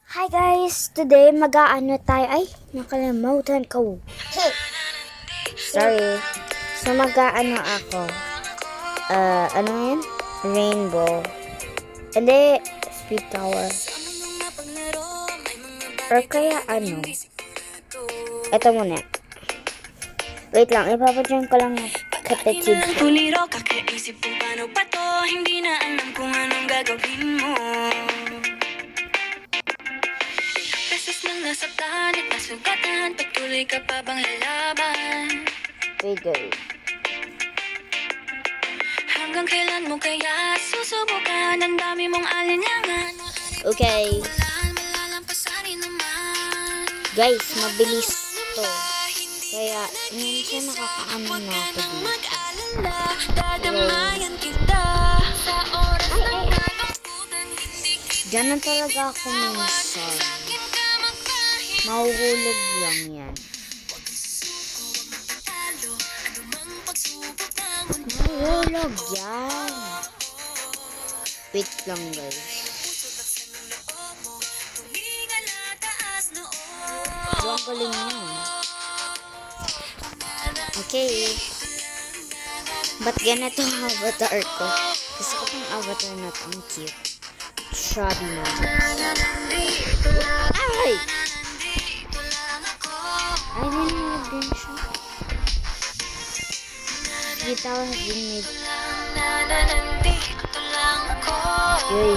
Hi guys! Today mag-aano tayo. Ay, nakalimutan ko. Sorry. So mag-aano ako. Ano yan? Rainbow. Hindi, speed tower. Or kaya ano? Ito muna. Wait lang, ipapadyan ko lang kapatid ko. Puliro, kakaisip kung paano pa to. Hindi na alam kung anong gagawin mo. Beses nang nasaktan at nasugatan, patuloy ka pa bang lalaban? Wait, guys. Hanggang kailan mo kaya susubukan? Ang dami mong alinlangan. Okay. Malalampasan naman. Guys, mabilis to. Kaya, hindi siya nakakaano na ako dito. Mag-alala, dadamayan kita. Sa oras ng kalungkutan, hindi Diyan na talaga ako minsan. Mahuhulog lang yan. Mahuhulog yan. Wait lang guys. Ang galing yun. Okay. Ba't ganito ang avatar ko? Gusto ko pang avatar na to. Ang cute. Shrubby na. Ay! Ay, nanonood din siya. Kita ko din made. Uy,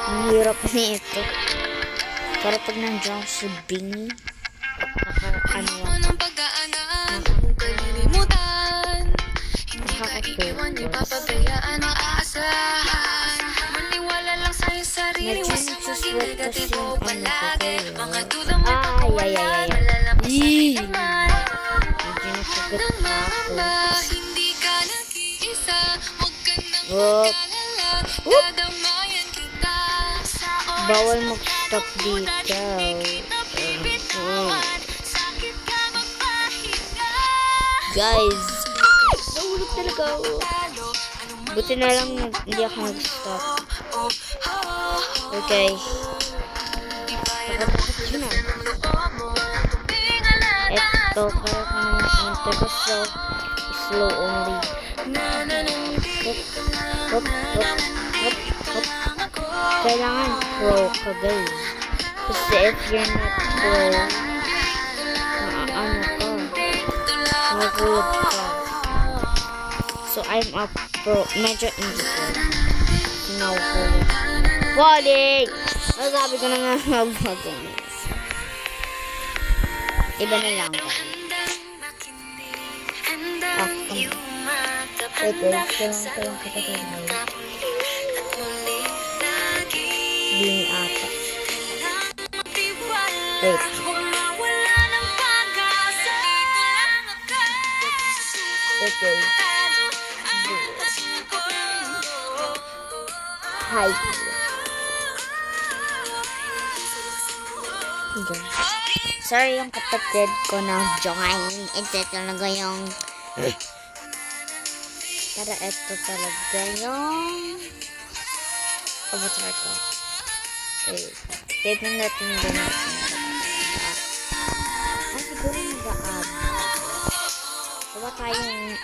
ang hirap na ito. Para pag nandiyan ko sa bingi, ano lang. Medyo nagsuswet kasi yung ano ko kayo. Ay. Yee! Medyo nagsugat na ako. Whoop! Whoop! Bawal mag-stop dito. Guys! Nahulog talaga ako. Buti na lang hindi ako nag-stop. Okay. Pakatapos yun na. Eto, kaya ko naman enter ko so slow only. Hop. Kailangan pro ka guys. Kasi if you're not pro, ano ka, mahulog ka. So I'm a pro. Medyo hindi pro. Nahuhulog. Falling! Sabi ko na nga mag-magumis. Iba na lang ka. Wait, lang kapatid mo. Bini ata. Wait. Okay. Hi. Sorry yung kapatid ko na join. Ito talaga yung para ito talaga yung avatar ko. Okay. Tignan natin din natin. Siguro nag-aab. Gawa tayong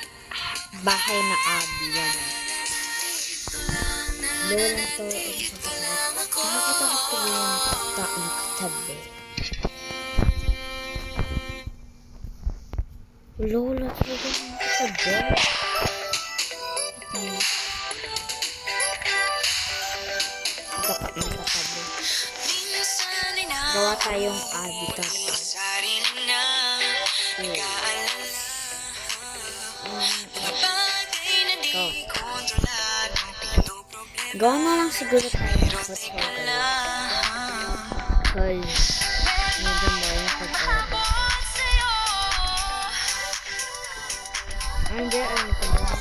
bahay na abi yan. Lola lang to. Nakakatakot ko yung nakatabi. Lola talaga yung nakatabi. Nakatabi. Gawa tayong habitat. Gawa na lang siguro tayo ng hotel. Cause medyo more yung pag-aabot. Hindi, ano ko ba?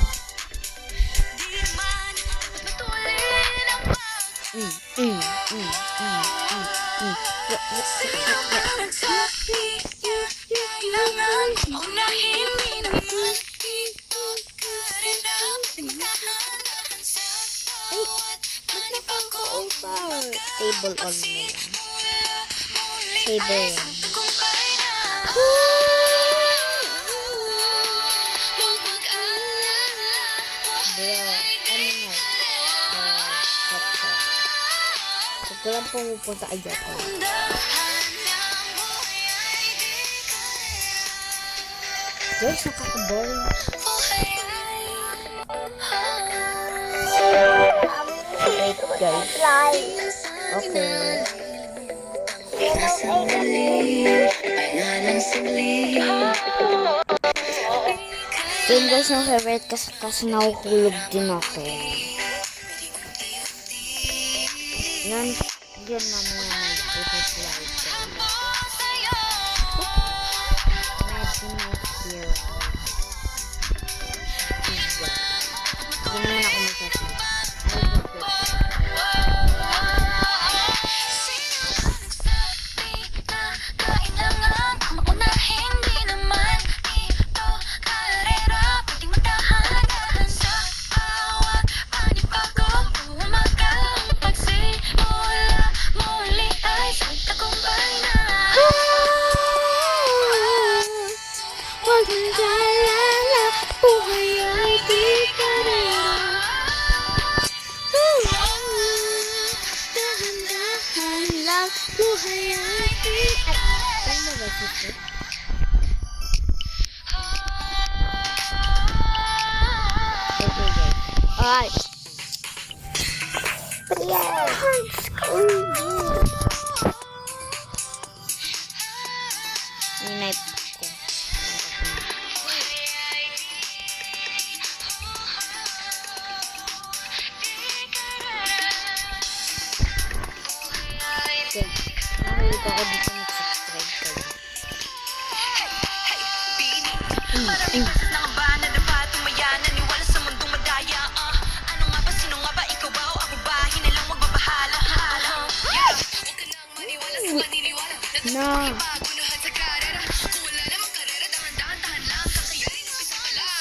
Table on mo lang. Saber yan. tagumpay na. Huwag mag-alala, Bro, ano nga? Kapsa. Huwag ko lang pumupunta kay Japan. dahan ng buhay ay di kaya. Guys, nakaka-boring. Buhay ay Wait, guys. Okay. Yun guys, yung favorite kasi nahuhulog din ako. Yan naman yung favorite light ko. Imagine my hero. Hindi naman ako magsasabi. Huwag mag-alala, buhay ay di karera. Dahan-dahan lang, buhay ay di karera. Ano ba ito? Okay guys. Alright. Yung knife ko. Okay. Nahulog ako dito mag-subscribe kayo. Maraming beses na nga ba na dapat tumaya, naniwala sa mundong madaya. Ano nga ba, sino nga ba, ikaw ba o ako ba? Hinalang magbabahala. Huwag ka nang maniwala sa maniniwala. Na. Paguluhan sa karera. Kung wala namang karera, dahan-dahan lang. Kakayanin, umpisa pa lang.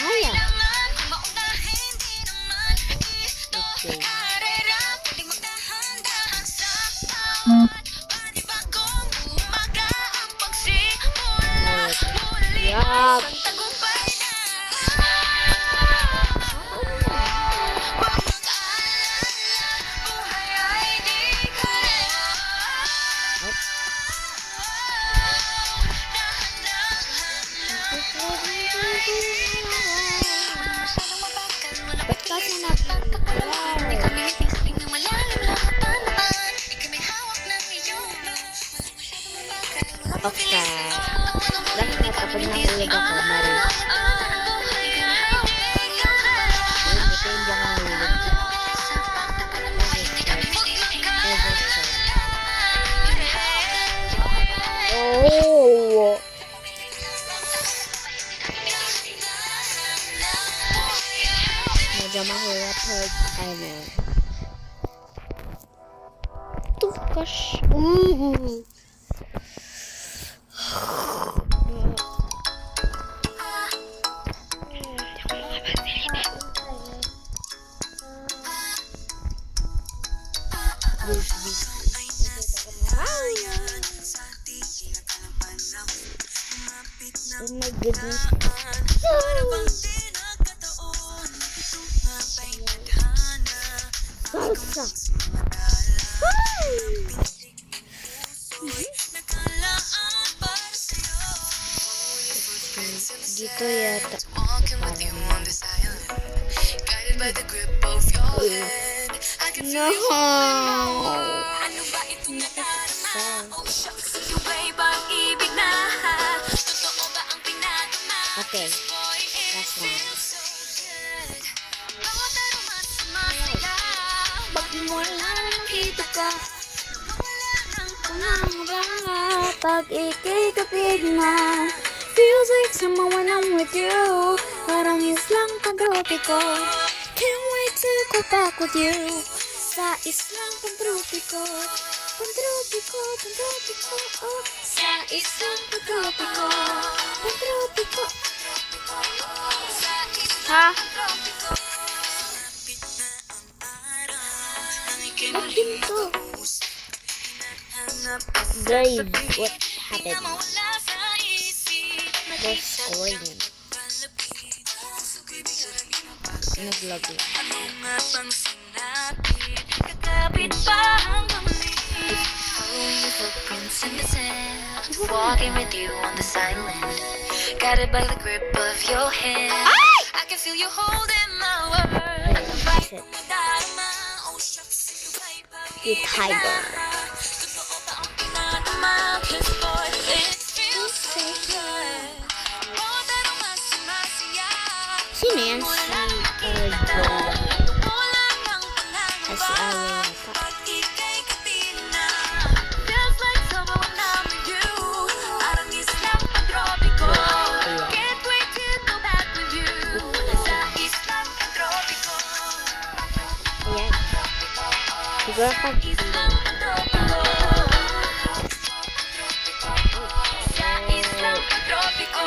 Ay, ah. Kailangan kung maunahin, di naman ito Okay. karera. Pwedeng magdahan-dahan sa bawat panibagong umaga. Ang pagsimula muli Yup. isang tagumpay na. Buhay ay di karera. Ba't kasi nag-vlog? Okay. Dahil nga kapag nahulog ako, mali. Yun, buti hindi ako nahulog. Oh! Medyo mahirap hard. Ano? Tukas. Ooh! Oh my goodness. Salsa. Dito yata. No. Ano ba ito nadarama? Oh shucks, iba ang ibig na. Totoo ba ang pinadama? Okay. Boy, it Last one. feels so good. Bawat aroma sumasaya. Magmula nakita ka. Wala nang Pangangaba pag ikikapig na. Feels like summer when I'm with you. Parang islang pantropiko. Can't wait to go back with you. Sa islang pantropiko. Pantropiko, pantropiko, oh. Sa islang pantropiko. Pantropiko. Ha? Bakit to? Guys, what happened? Wala sa isip. There's scoring. Nag-lag lang. Ano nga bang sinapit? Kakapit pa ang muli. Following your footprints in the sand. Walking with you on the island. Got it by the grip of your hand. I can feel you holding my word. Shit. You tiger. Totoo ba ang pinadama? 'Cause boy, it feels so good. Oh, pero mas masaya. Sino yan? Si Jola. Wala nang Ay, si pangangamba. Alan. Pag ika'y katina, feels like summer when I'm with you. Parang islang pagtropiko. Can't wait to go back with you. Sa islang pagtropiko. Ayan. Siguro pag... Islang pagtropiko. Sa islang pagtropiko.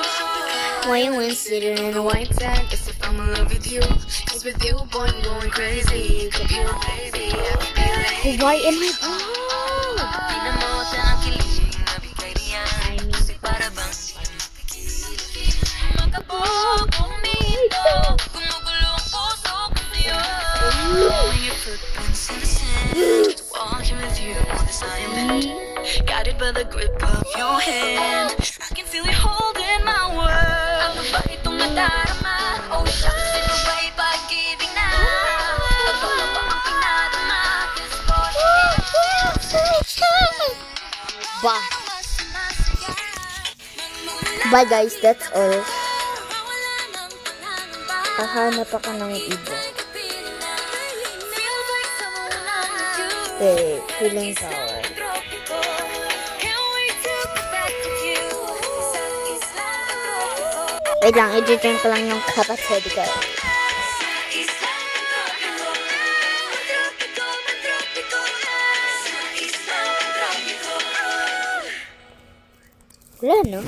Why you sitting in a white White sand, as if I'm in love with you. 'Cause with you, boy, I'm going crazy. Computer baby, I can be late. Why am I bald? Pinamota ang kilig na bigay niyan. Kasi para bang magkabog, umito. Gumugulo ang puso ko sa'yo. Following your footprints in the sand. Walking with you on this island. Guided by the grip of your hand. I can feel you holding my world. Ano ba itong nadarama? Oh, shucks, ito ba'y pag-ibig na? Totoo ba ang pinadama? 'Cause boy, it feels so good. Bah. Bye guys, that's all. Hahanap ako ng iba. Eh, feeling tower. Wait lang, i-drink ko lang yung kapatid ko. Wala, no?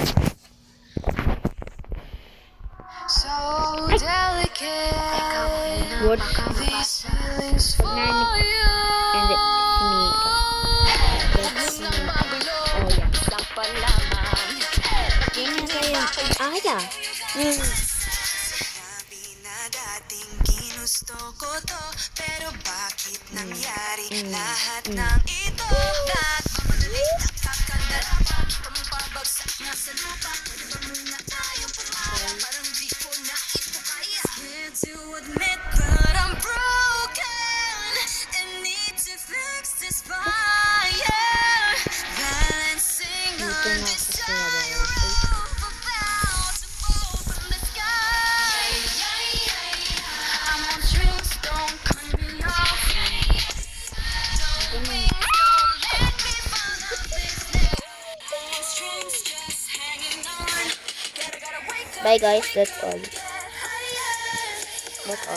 So delicate. What? These feelings for you. And it's Mika. That's me. Oh, yeah. Yun nga sa'yo. Ah, yeah. Sabi na dating ginusto ko to, pero bakit nangyari lahat ng ito? Lahat mamadali, nakakadalapa, pabagsak nga sa lupa. Pwede ba muna tayong pumarap? Parang di ko na ito kaya. Scared to admit that I'm broken and need to fix this fire. Balancing Dito on na this ako sa gyro, about to fall from the sky. I'm on strings, don't cut me off. Don't wait, don't let me fall off this neck. Strings just hanging on. Gotta wake up. Bye guys, that's all. That's all.